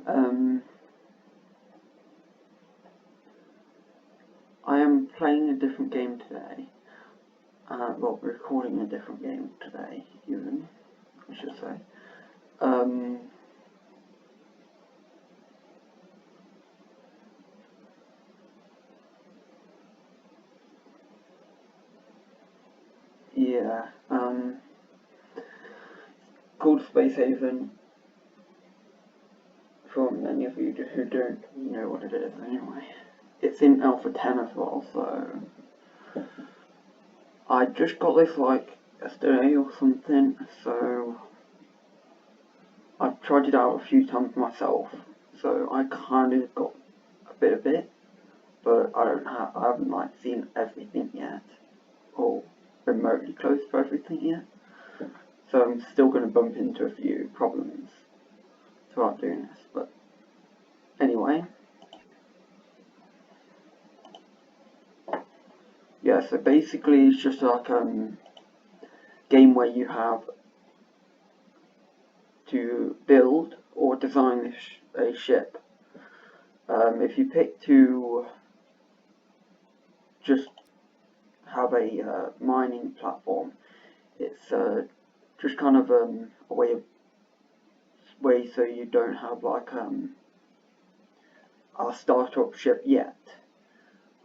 Um, I am playing a different game today. Well, recording a different game today, even, I should say. Yeah, called Space Haven. For many of you who don't know what it is anyway. It's in Alpha 10 as well, so I just got this like yesterday or something, so I've tried it out a few times myself, so I kind of got a bit of it, but I haven't like seen everything yet, or remotely close to everything yet, so I'm still going to bump into a few problems throughout doing this, but anyway. Yeah, so basically it's just like game where you have to build or design a ship. If you pick to just have a mining platform, it's just kind of a way so you don't have like a startup ship yet.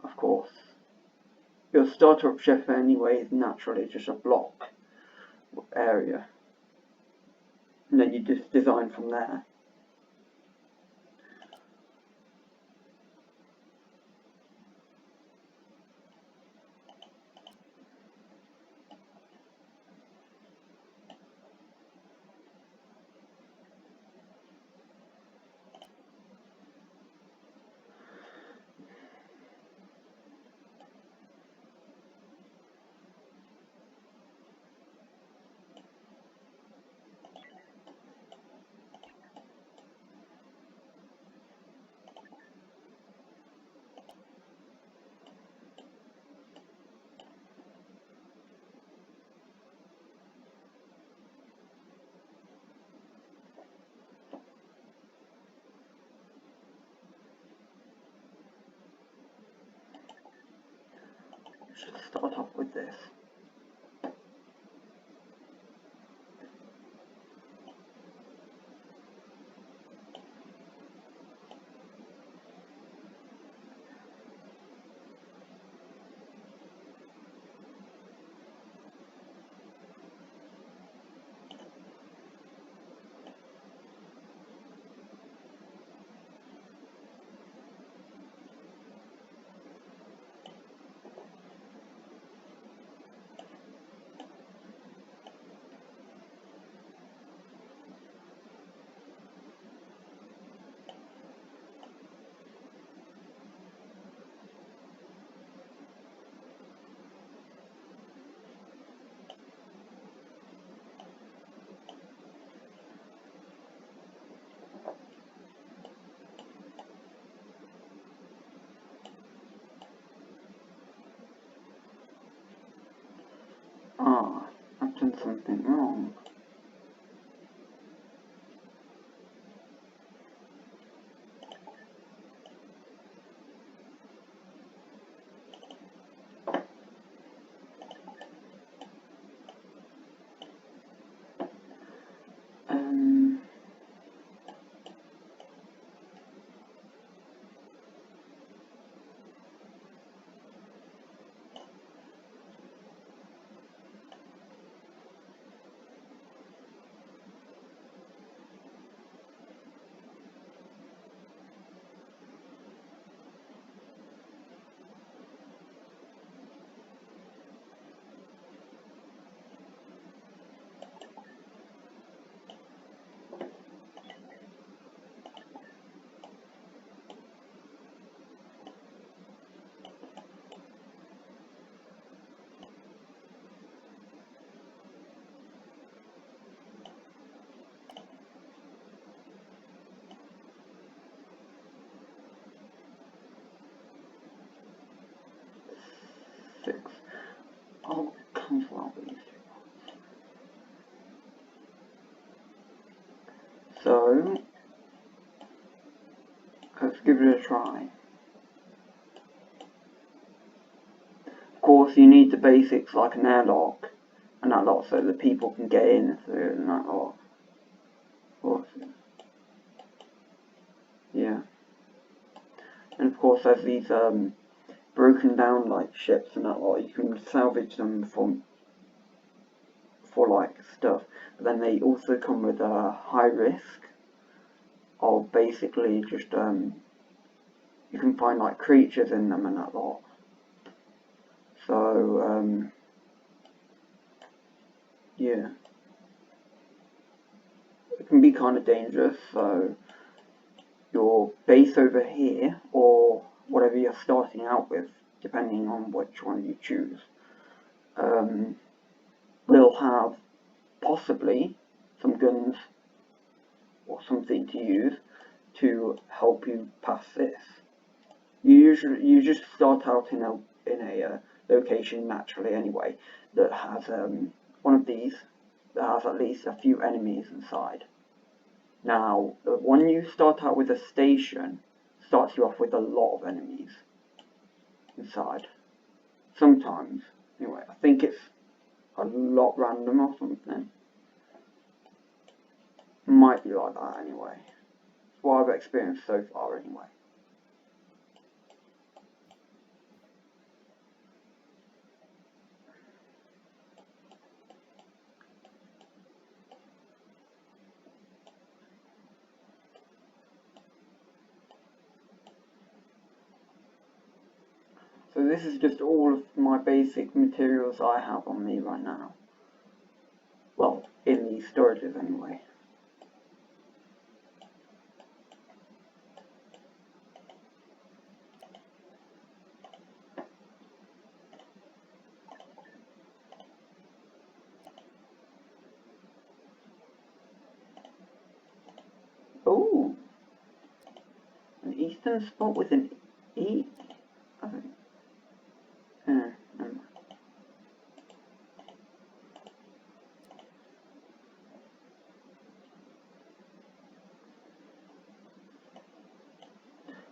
Of course, your startup ship anyway is naturally just a block area, and then you just design from there. Should start off with this. I've done something wrong. Six. I'll cancel out these. So give it a try. Of course, you need the basics like an airlock and that lot so that people can get in through and that lot. Of course. Yeah. And of course, there's these broken down like ships and that lot. You can salvage them for like stuff. But then they also come with a high risk of basically just you can find like creatures in them and that lot. So yeah, it can be kind of dangerous. So your base over here, or whatever you're starting out with, depending on which one you choose, will have possibly some guns or something to use to help you pass this. You just start out in a location naturally anyway that has one of these that has at least a few enemies inside. Now, the one you start out with a station starts you off with a lot of enemies inside. Sometimes, anyway, I think it's a lot random or something. Might be like that anyway. It's what I've experienced so far anyway. So this is just all of my basic materials I have on me right now. Well, in these storages anyway. Oh, an eastern spot with an E. I think.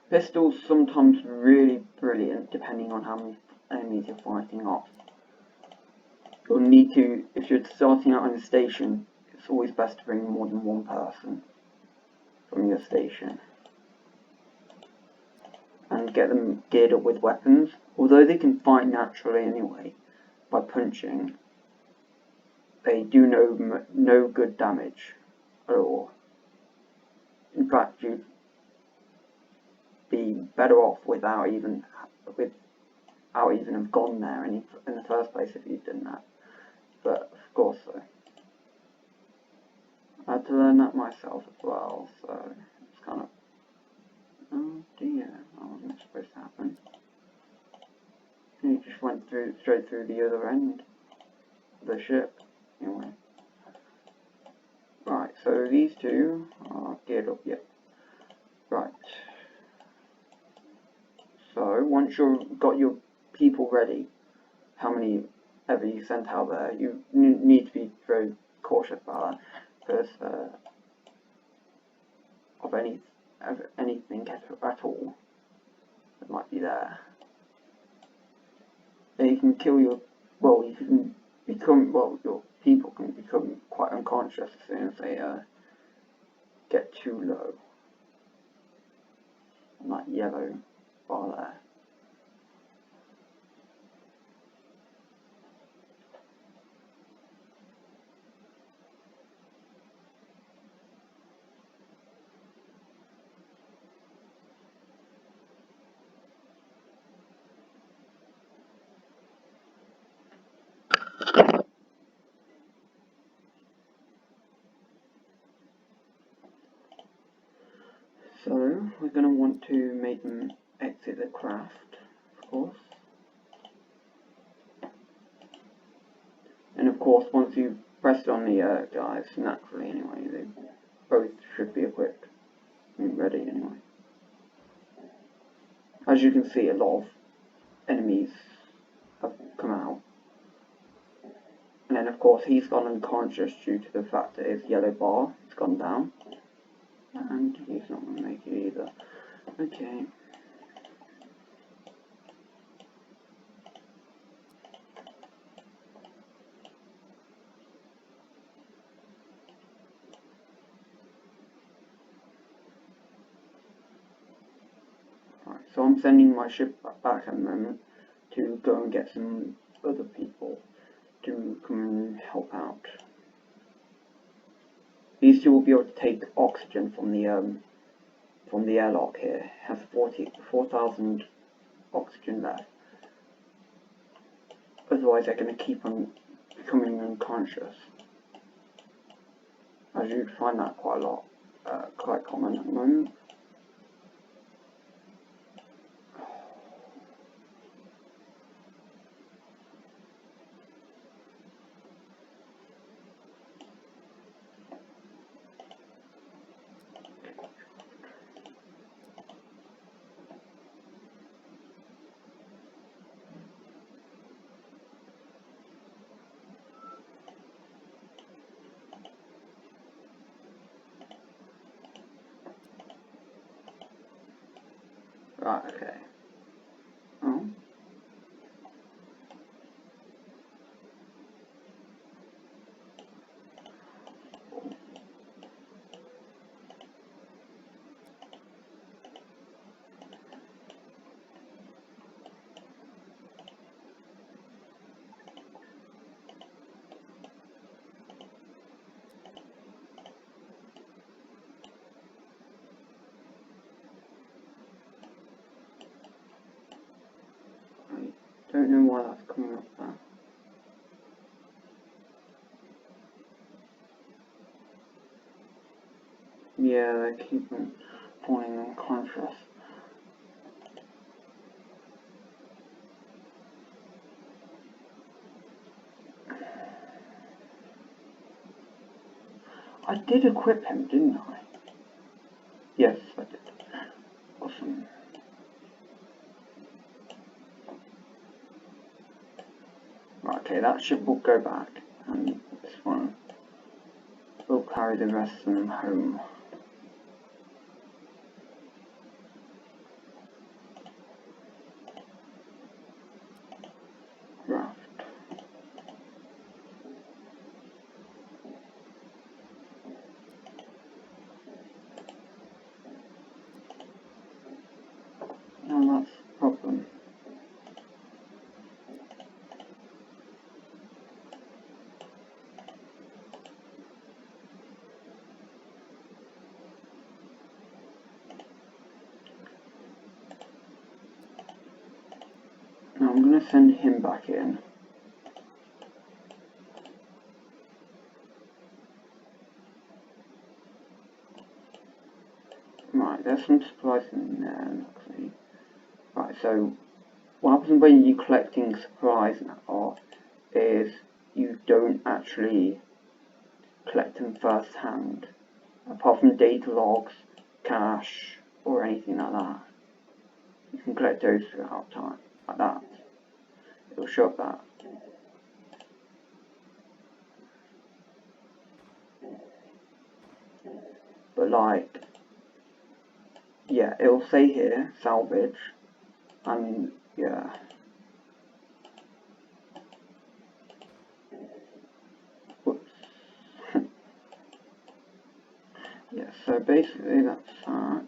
Pistols sometimes really brilliant depending on how many enemies you're fighting off. You'll need to, if you're starting out on a station, it's always best to bring more than one person from your station and get them geared up with weapons. Although they can fight naturally anyway by punching, they do no good damage at all. In fact, you'd be better off without even have gone there in the first place if you'd done that. But of course, I had to learn that myself as well. So it's kind of, oh dear, that wasn't supposed to happen. He just went straight through the other end of the ship. Anyway, right. So these two are geared up yet. Right. So once you've got your people ready, how many ever you sent out there, you need to be very cautious about that, because of anything at all that might be there. And you can kill your, well, you can become, well, your people can become quite unconscious as soon as they get too low. And that yellow bar there. So we're going to want to make them exit the craft, of course. And of course, once you've pressed on the guys, naturally anyway, they both should be equipped and ready anyway. As you can see, a lot of enemies have come out. And then of course he's gone unconscious due to the fact that his yellow bar has gone down. And he's not going to make it either. Okay. Right, so I'm sending my ship back at the moment to go and get some other people to come and help out. These two will be able to take oxygen from the airlock here. It has 4,000 oxygen left. Otherwise they're going to keep on becoming unconscious. As you'd find that quite a lot, quite common at the moment. Right, okay. Oh. I don't know why that's coming up there. Yeah, they keep on falling unconscious. I did equip him, didn't I? Yes, I did. Awesome. Right, okay, that ship will go back, and this one will carry the rest of them home. Raft. Now that's the problem. Now I'm going to send him back in. Right, there's some supplies in there, actually. Right, so what happens when you're collecting supplies now is you don't actually collect them first hand, apart from data logs, cash, or anything like that. You can collect those throughout time, like that. It'll show up that. But like, yeah, it'll say here, salvage, and yeah. Whoops. Yeah, so basically that's that.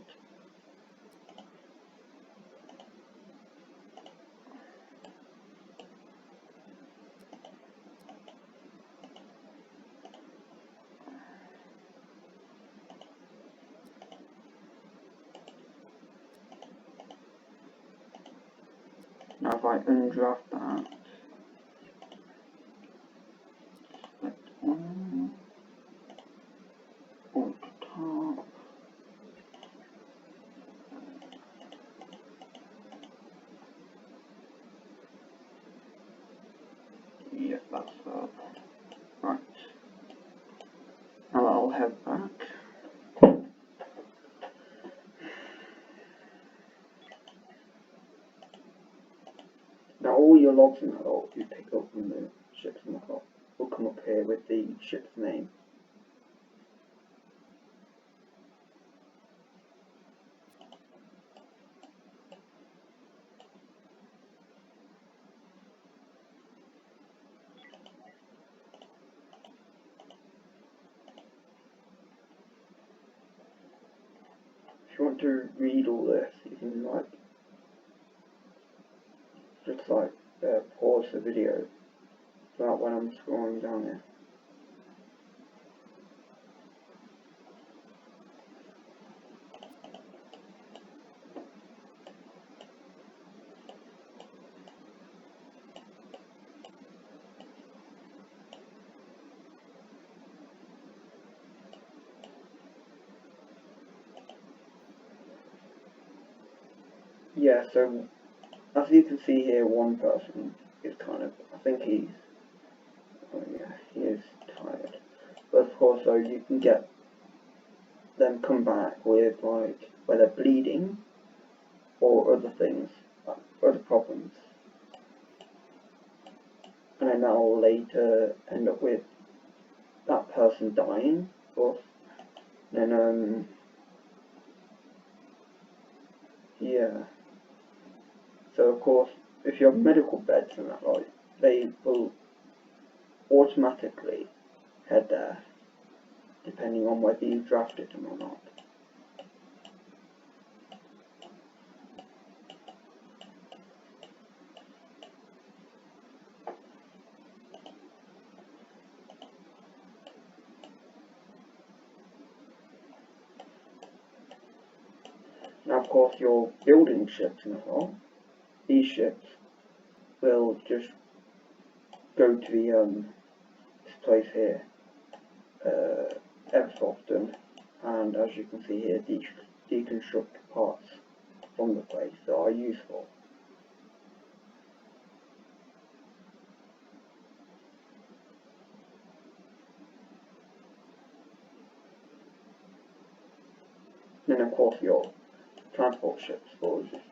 Now if I undraft that, select one, alt top, yeah, that's up. Right, now I'll head back. Now all your logs in that log you pick up from the ships in that log will come up here with the ship's name. if you want to read all this, you can just pause the video about when I'm scrolling down here. Yeah, so as you can see here, one person is I think he is tired. But of course, though, you can get them come back with, where they're bleeding, or other things, other problems. And then that'll later end up with that person dying, of course. Then, yeah. So, of course, if you have medical beds and that, they will automatically head there, depending on whether you drafted them or not. Now, of course, you're building ships now. These ships will just go to this place here ever so often, and as you can see here, deconstruct parts from the place that are useful. Then, of course, your transport ships will just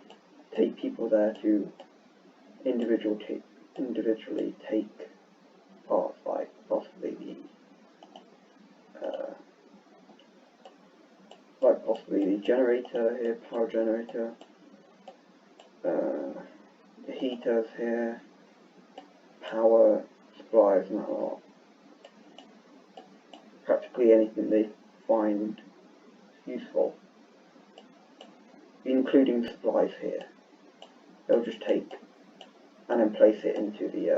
take people there to individually take parts, like possibly the generator here, power generator, the heaters here, power supplies and that lot. Practically anything they find useful, including supplies here. They'll just take and then place it into the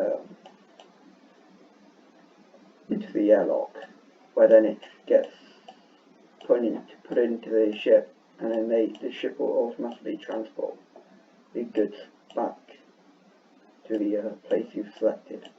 airlock, where then it gets put into the ship, and then the ship will automatically transport the goods back to the place you've selected.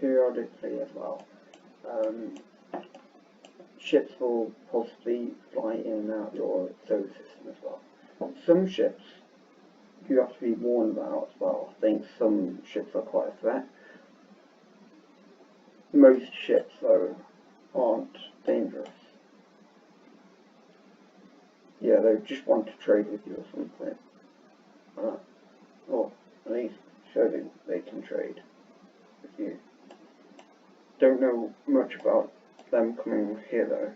periodically as well. Ships will possibly fly in and out your solar system as well. Some ships you have to be warned about as well. I think some ships are quite a threat. Most ships, though, aren't dangerous. Yeah, they just want to trade with you or something. Or at least show that they can trade with you. Don't know much about them coming here, though.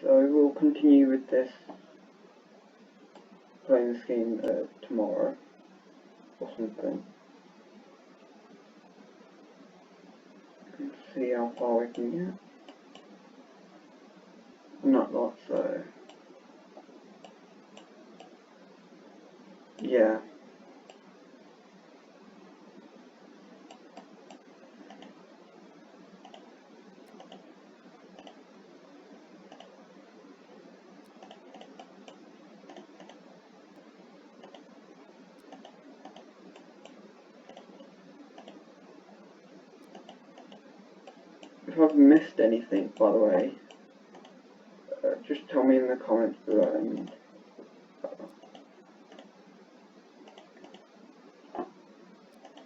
So we'll continue with this, playing this game tomorrow or something, and see how far we can get. Not a lot, so yeah. If I've missed anything, by the way, just tell me in the comments below,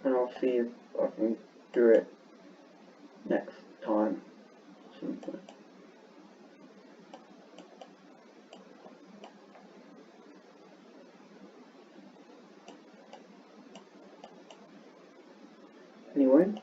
and I'll see if I can do it next time or something. Anyway,